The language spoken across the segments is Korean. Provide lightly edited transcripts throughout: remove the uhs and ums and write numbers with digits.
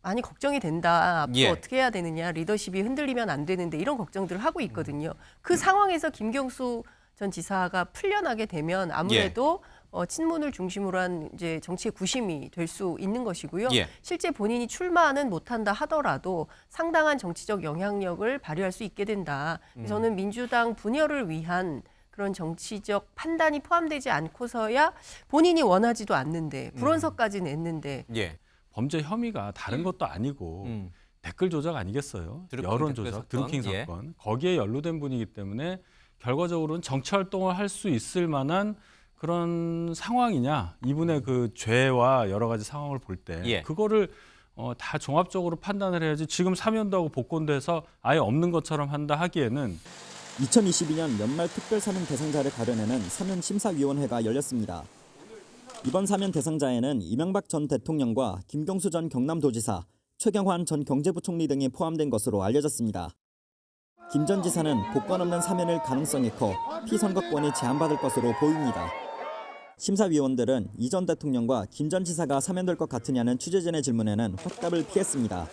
많이 걱정이 된다. 앞으로 예. 어떻게 해야 되느냐. 리더십이 흔들리면 안 되는데 이런 걱정들을 하고 있거든요. 그 상황에서 김경수 전 지사가 풀려나게 되면 아무래도 친문을 중심으로 한 이제 정치의 구심이 될 수 있는 것이고요. 예. 실제 본인이 출마는 못한다 하더라도 상당한 정치적 영향력을 발휘할 수 있게 된다. 저는 민주당 분열을 위한 그런 정치적 판단이 포함되지 않고서야 본인이 원하지도 않는데 불원서까지 냈는데 예. 범죄 혐의가 다른 것도 아니고 댓글 조작 아니겠어요? 드루킹 여론 댓글 조작, 사건. 드루킹 예. 사건. 거기에 연루된 분이기 때문에 결과적으로는 정치 활동을 할 수 있을 만한 그런 상황이냐, 이분의 그 죄와 여러 가지 상황을 볼 때 예. 그거를 다 종합적으로 판단을 해야지. 지금 사면도 하고 복권도 해서 아예 없는 것처럼 한다 하기에는 2022년 연말 특별사면 대상자를 가려내는 사면심사위원회가 열렸습니다. 이번 사면 대상자에는 이명박 전 대통령과 김경수 전 경남도지사, 최경환 전 경제부총리 등이 포함된 것으로 알려졌습니다. 김 전 지사는 복권 없는 사면일 가능성이 커 피선거권이 제한받을 것으로 보입니다. 심사위원들은 이 전 대통령과 김 전 지사가 사면될 것 같으냐는 취재진의 질문에는 확답을 피했습니다.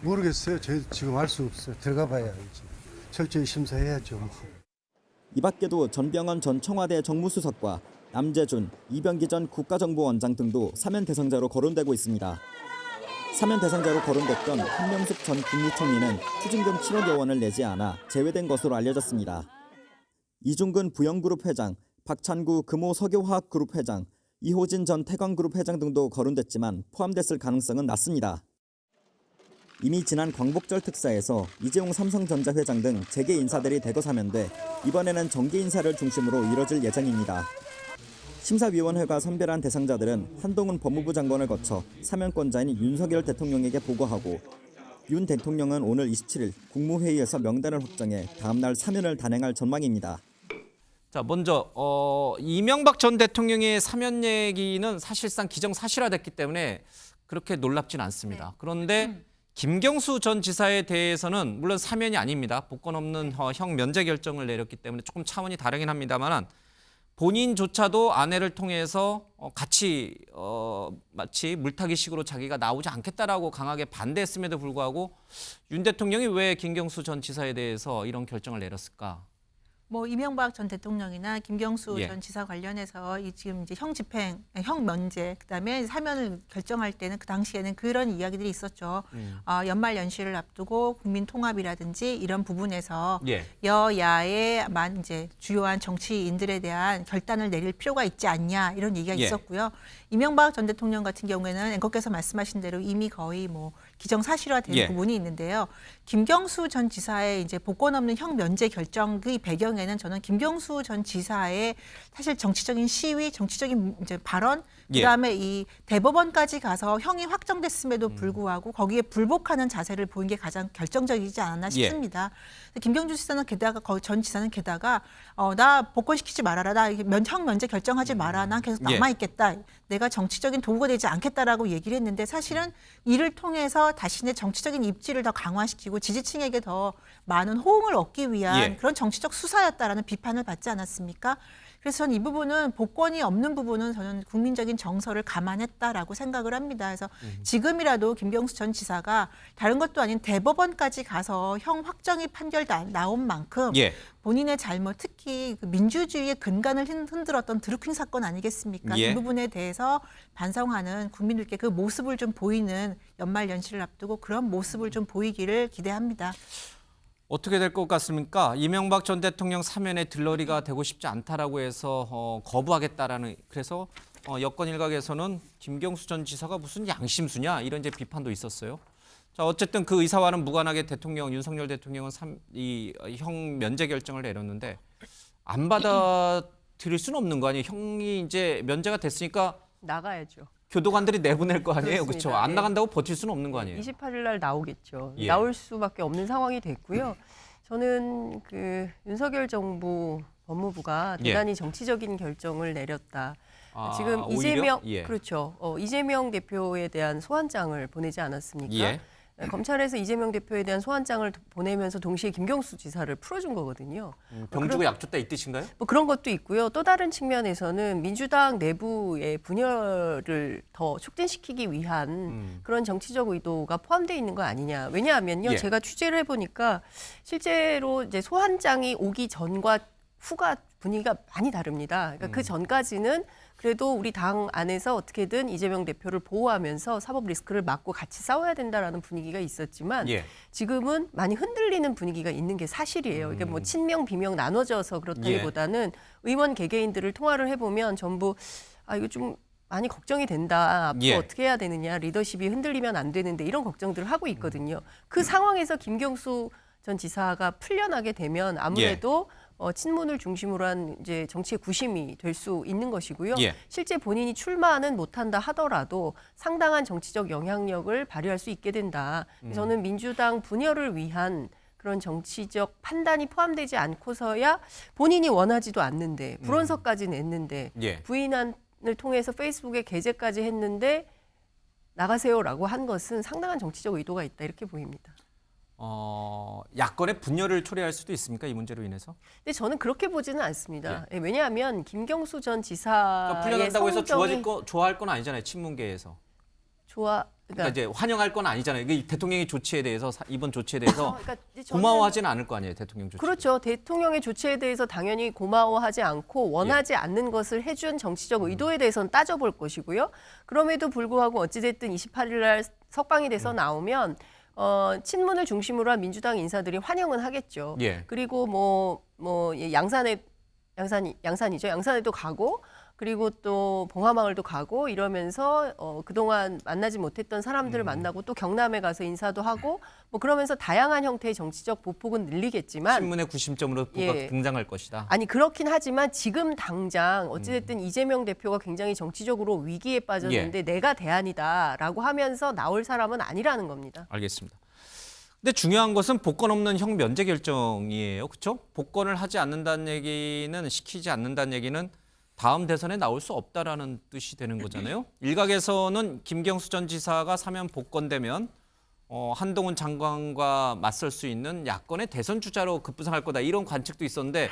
모르겠어요. 저희 지금 알 수 없어요. 들어가 봐야 알지. 철저히 심사해야죠. 이 밖에도 전병헌 전 청와대 정무수석과 남재준, 이병기 전 국가정보원장 등도 사면 대상자로 거론되고 있습니다. 사면 대상자로 거론됐던 한명숙 전 국무총리는 추징금 7억여 원을 내지 않아 제외된 것으로 알려졌습니다. 이중근 부영그룹 회장, 박찬구 금호 석유화학그룹 회장, 이호진 전 태광그룹 회장 등도 거론됐지만 포함됐을 가능성은 낮습니다. 이미 지난 광복절 특사에서 이재용 삼성전자 회장 등 재계 인사들이 대거 사면돼 이번에는 정계 인사를 중심으로 이뤄질 예정입니다. 심사위원회가 선별한 대상자들은 한동훈 법무부 장관을 거쳐 사면권자인 윤석열 대통령에게 보고하고 윤 대통령은 오늘 27일 국무회의에서 명단을 확정해 다음 날 사면을 단행할 전망입니다. 자, 먼저 이명박 전 대통령의 사면 얘기는 사실상 기정사실화됐기 때문에 그렇게 놀랍진 않습니다. 그런데 김경수 전 지사에 대해서는 물론 사면이 아닙니다. 복권 없는 형 면제 결정을 내렸기 때문에 조금 차원이 다르긴 합니다만 본인조차도 아내를 통해서 같이 마치 물타기식으로 자기가 나오지 않겠다라고 강하게 반대했음에도 불구하고 윤 대통령이 왜 김경수 전 지사에 대해서 이런 결정을 내렸을까? 뭐 이명박 전 대통령이나 김경수 예. 전 지사 관련해서 지금 이제 형 집행, 형 면제, 그다음에 사면을 결정할 때는 그 당시에는 그런 이야기들이 있었죠. 연말 연시를 앞두고 국민 통합이라든지 이런 부분에서 예. 여야의 이제 주요한 정치인들에 대한 결단을 내릴 필요가 있지 않냐 이런 얘기가 예. 있었고요. 이명박 전 대통령 같은 경우에는 앵커께서 말씀하신 대로 이미 거의 뭐 기정사실화된 예. 부분이 있는데요. 김경수 전 지사의 이제 복권 없는 형 면제 결정의 배경에는 저는 김경수 전 지사의 사실 정치적인 시위, 정치적인 이제 발언, 예. 그다음에 이 대법원까지 가서 형이 확정됐음에도 불구하고 거기에 불복하는 자세를 보인 게 가장 결정적이지 않았나 싶습니다. 김경수 지사는 게다가 전 지사는 게다가 나 복권 시키지 말아라, 나 형 면제 결정하지 마라, 난 계속 예. 남아 있겠다. 내가 정치적인 도구가 되지 않겠다라고 얘기를 했는데 사실은 이를 통해서 자신의 정치적인 입지를 더 강화시키고 지지층에게 더 많은 호응을 얻기 위한 예. 그런 정치적 수사였다라는 비판을 받지 않았습니까? 그래서 저는 이 부분은 복권이 없는 부분은 저는 국민적인 정서를 감안했다라고 생각을 합니다. 그래서 지금이라도 김경수 전 지사가 다른 것도 아닌 대법원까지 가서 형 확정이 판결 나온 만큼 예. 본인의 잘못, 특히 그 민주주의의 근간을 흔들었던 드루킹 사건 아니겠습니까? 예. 이 부분에 대해서 반성하는 국민들께 그 모습을 좀 보이는 연말 연시를 앞두고 그런 모습을 좀 보이기를 기대합니다. 어떻게 될 것 같습니까? 이명박 전 대통령 사면의 들러리가 되고 싶지 않다라고 해서 거부하겠다라는, 그래서 여권 일각에서는 김경수 전 지사가 무슨 양심수냐 이런 이제 비판도 있었어요. 자, 어쨌든 그 의사와는 무관하게 윤석열 대통령은 이 형 면제 결정을 내렸는데 안 받아들일 수는 없는 거 아니에요? 형이 이제 면제가 됐으니까 나가야죠. 교도관들이 내보낼 거 아니에요, 그렇죠? 그렇습니다. 안 예. 나간다고 버틸 수는 없는 거 아니에요? 28일 날 나오겠죠. 예. 나올 수밖에 없는 상황이 됐고요. 저는 그 윤석열 정부 법무부가 예. 대단히 정치적인 결정을 내렸다. 아, 지금 오히려? 이재명 예. 그렇죠. 이재명 대표에 대한 소환장을 보내지 않았습니까? 예. 검찰에서 이재명 대표에 대한 소환장을 보내면서 동시에 김경수 지사를 풀어준 거거든요. 병주고 약줬다 이 뜻인가요? 뭐 그런 것도 있고요. 또 다른 측면에서는 민주당 내부의 분열을 더 촉진시키기 위한 그런 정치적 의도가 포함되어 있는 거 아니냐. 왜냐하면요, 예. 제가 취재를 해보니까 실제로 이제 소환장이 오기 전과 후가 분위기가 많이 다릅니다. 그러니까 그 전까지는 그래도 우리 당 안에서 어떻게든 이재명 대표를 보호하면서 사법 리스크를 막고 같이 싸워야 된다라는 분위기가 있었지만 예. 지금은 많이 흔들리는 분위기가 있는 게 사실이에요. 이게 뭐 친명 비명 나눠져서 그렇다기보다는 의원 개개인들을 통화를 해보면 전부 이거 좀 많이 걱정이 된다. 앞으로 예. 어떻게 해야 되느냐. 리더십이 흔들리면 안 되는데 이런 걱정들을 하고 있거든요. 그 상황에서 김경수 전 지사가 풀려나게 되면 아무래도 친문을 중심으로 한 이제 정치의 구심이 될 수 있는 것이고요. 예. 실제 본인이 출마는 못한다 하더라도 상당한 정치적 영향력을 발휘할 수 있게 된다. 저는 민주당 분열을 위한 그런 정치적 판단이 포함되지 않고서야 본인이 원하지도 않는데 불원서까지 냈는데 예. 부인을 통해서 페이스북에 게재까지 했는데 나가세요라고 한 것은 상당한 정치적 의도가 있다 이렇게 보입니다. 야권의 분열을 초래할 수도 있습니까? 이 문제로 인해서? 근데 저는 그렇게 보지는 않습니다. 예, 왜냐하면 김경수 전 지사의 그러니까 풀려난다고 해서 성정이 좋아할 건 아니잖아요. 친문계에서. 그러니까 그러니까 이제 환영할 건 아니잖아요. 이게 대통령의 조치에 대해서 이번 조치에 대해서 그러니까 이제 저는 고마워하지는 않을 거 아니에요. 대통령 조치. 그렇죠. 대통령의 조치에 대해서 당연히 고마워하지 않고 원하지 않는 것을 해준 정치적 의도에 대해서는 따져볼 것이고요. 그럼에도 불구하고 어찌됐든 28일 날 석방이 돼서 나오면 친문을 중심으로 한 민주당 인사들이 환영은 하겠죠. 예. 그리고 양산이죠. 양산에도 가고 그리고 또 봉화마을도 가고 이러면서 그동안 만나지 못했던 사람들을 만나고 또 경남에 가서 인사도 하고 뭐 그러면서 다양한 형태의 정치적 보폭은 늘리겠지만 신문의 구심점으로 예. 등장할 것이다. 아니 그렇긴 하지만 지금 당장 어찌됐든 이재명 대표가 굉장히 정치적으로 위기에 빠졌는데 내가 대안이다라고 하면서 나올 사람은 아니라는 겁니다. 알겠습니다. 근데 중요한 것은 복권 없는 형 면제 결정이에요. 그렇죠? 복권을 하지 않는다는 얘기는 시키지 않는다는 얘기는 다음 대선에 나올 수 없다라는 뜻이 되는 거잖아요. 일각에서는 김경수 전 지사가 사면 복권되면 한동훈 장관과 맞설 수 있는 야권의 대선 주자로 급부상할 거다 이런 관측도 있었는데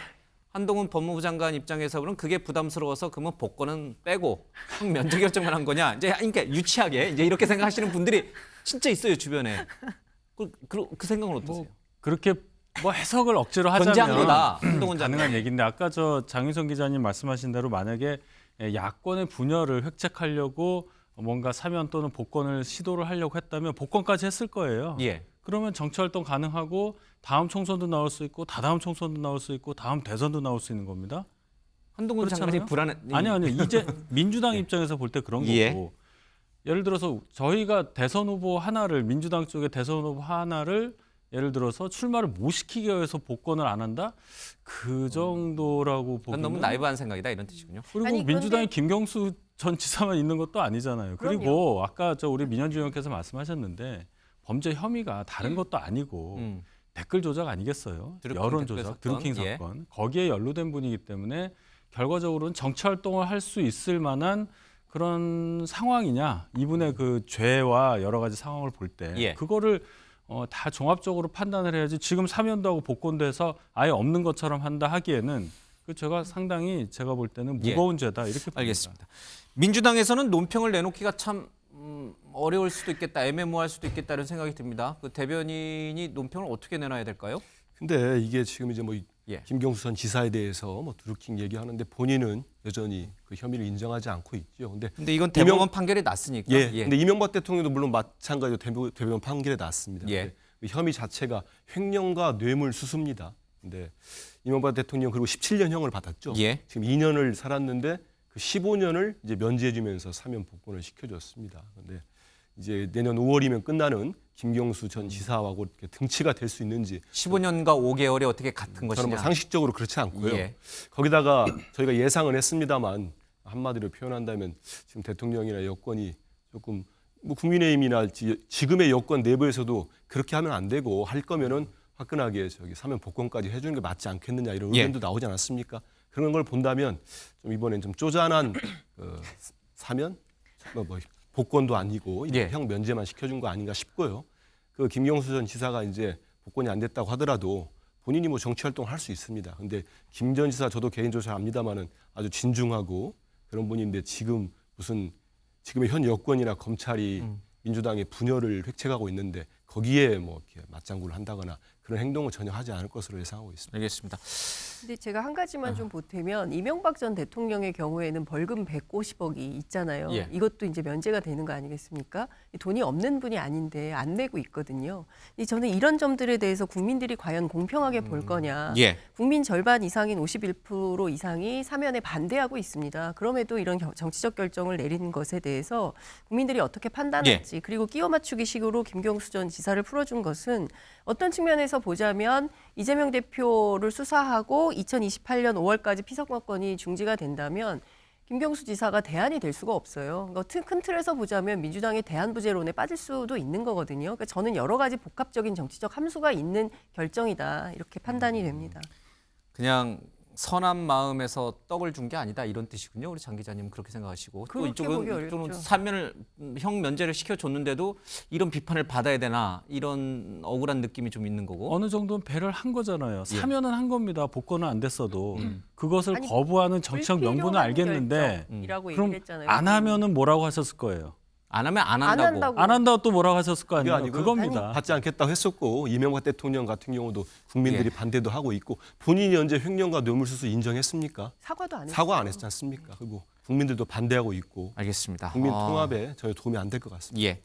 한동훈 법무부 장관 입장에서는 그게 부담스러워서 그러면 복권은 빼고 형 면제 결정만 한 거냐? 이제 그러니까 유치하게 이제 이렇게 생각하시는 분들이 진짜 있어요 주변에. 그 생각은 어떠세요? 그렇게 뭐 해석을 억지로 견제한 하자면 거다. 한동훈 장관. 가능한 얘기인데 아까 저 장윤성 기자님 말씀하신 대로 만약에 야권의 분열을 획책하려고 뭔가 사면 또는 복권을 시도를 하려고 했다면 복권까지 했을 거예요. 예. 그러면 정치활동 가능하고 다음 총선도 나올 수 있고 다다음 총선도 나올 수 있고 다음 대선도 나올 수 있는 겁니다. 한동훈 그렇잖아요? 장관이 불안해. 아니요. 이제 민주당 입장에서 볼 때 그런 예. 거고. 예를 들어서 저희가 대선 후보 하나를 민주당 쪽에 대선 후보 하나를 예를 들어서 출마를 못 시키기 위해서 복권을 안 한다? 그 정도라고 그건 보기는 너무 나이브한 생각이다 이런 뜻이군요. 그리고 아니, 민주당에 그런데- 김경수 전 지사만 있는 것도 아니잖아요. 그리고 그럼요. 아까 우리 민현주 의원께서 말씀하셨는데 범죄 혐의가 다른 것도 아니고 댓글 조작 아니겠어요? 드루킹 여론 댓글 조작, 사건. 드루킹 예. 사건. 거기에 연루된 분이기 때문에 결과적으로는 정치 활동을 할 수 있을 만한 그런 상황이냐? 이분의 그 죄와 여러 가지 상황을 볼 때 예. 그거를 다 종합적으로 판단을 해야지 지금 사면도 하고 복권도 해서 아예 없는 것처럼 한다 하기에는 그 상당히 제가 볼 때는 예. 무거운 죄다 이렇게 봅니다. 알겠습니다. 민주당에서는 논평을 내놓기가 참 어려울 수도 있겠다, 애매모호할 수도 있겠다 이런 생각이 듭니다. 그 대변인이 논평을 어떻게 내놔야 될까요? 근데 이게 지금 이제 뭐 예. 김경수 전 지사에 대해서 뭐 드루킹 얘기하는데 본인은 여전히 그 혐의를 인정하지 않고 있죠. 근데 이건 대법원 판결이 났으니까. 예. 근데 이명박 대통령도 물론 마찬가지로 대법원 판결에 났습니다. 예. 근데 그 혐의 자체가 횡령과 뇌물수수입니다. 근데 이명박 대통령 그리고 17년형을 받았죠. 예. 지금 2년을 살았는데 그 15년을 이제 면제해주면서 사면 복권을 시켜줬습니다. 근데 이제 내년 5월이면 끝나는 김경수 전 지사하고 이렇게 등치가 될 수 있는지 15년과 5개월이 어떻게 같은 저는 것이냐. 뭐 상식적으로 그렇지 않고요. 예. 거기다가 저희가 예상은 했습니다만 한마디로 표현한다면 지금 대통령이나 여권이 조금 뭐 국민의힘이나 지금의 여권 내부에서도 그렇게 하면 안 되고 할 거면은 화끈하게 사면 복권까지 해주는 게 맞지 않겠느냐 이런 예. 의견도 나오지 않았습니까? 그런 걸 본다면 좀 이번엔 좀 쪼잔한 사면 뭐 복권도 아니고 예. 형 면제만 시켜준 거 아닌가 싶고요. 그 김경수 전 지사가 이제 복권이 안 됐다고 하더라도 본인이 뭐 정치 활동을 할 수 있습니다. 근데 김 전 지사 저도 개인적으로 잘 압니다만은 아주 진중하고 그런 분인데 지금 무슨 지금의 현 여권이나 검찰이 민주당의 분열을 획책하고 있는데 거기에 뭐 이렇게 맞장구를 한다거나 그런 행동을 전혀 하지 않을 것으로 예상하고 있습니다. 알겠습니다. 근데 제가 한 가지만 좀 보태면 이명박 전 대통령의 경우에는 벌금 150억이 있잖아요. 예. 이것도 이제 면제가 되는 거 아니겠습니까? 돈이 없는 분이 아닌데 안 내고 있거든요. 저는 이런 점들에 대해서 국민들이 과연 공평하게 볼 거냐. 예. 국민 절반 이상인 51% 이상이 사면에 반대하고 있습니다. 그럼에도 이런 정치적 결정을 내리는 것에 대해서 국민들이 어떻게 판단할지 그리고 끼워 맞추기 식으로 김경수 전 지사를 풀어준 것은 어떤 측면에서 보자면 이재명 대표를 수사하고 2028년 5월까지 피선거권이 중지가 된다면 김경수 지사가 대안이 될 수가 없어요. 그러니까 큰 틀에서 보자면 민주당의 대안부재론에 빠질 수도 있는 거거든요. 그러니까 저는 여러 가지 복합적인 정치적 함수가 있는 결정이다 이렇게 판단이 됩니다. 그냥 선한 마음에서 떡을 준 게 아니다 이런 뜻이군요. 우리 장 기자님 그렇게 생각하시고 또 그렇게 보기 이쪽은 어렵죠. 사면을 형 면제를 시켜줬는데도 이런 비판을 받아야 되나 이런 억울한 느낌이 좀 있는 거고. 어느 정도는 배를 한 거잖아요. 사면은 한 겁니다. 복권은 안 됐어도 그것을 아니, 거부하는 정치적 명분은 알겠는데 결정이라고 그럼 얘기를 했잖아요. 안 하면은 뭐라고 하셨을 거예요. 안 하면 안 안 한다고. 한다고. 안 한다고 또 뭐라고 하셨을 거 그게 아니에요. 아니고요. 그겁니다. 받지 않겠다고 했었고 이명박 대통령 같은 경우도 국민들이 반대도 하고 있고 본인이 언제 횡령과 뇌물수수 인정했습니까? 사과도 안 했어요. 사과 안 했지 않습니까? 그리고 국민들도 반대하고 있고 알겠습니다. 국민 통합에 전혀 도움이 안 될 것 같습니다. 예.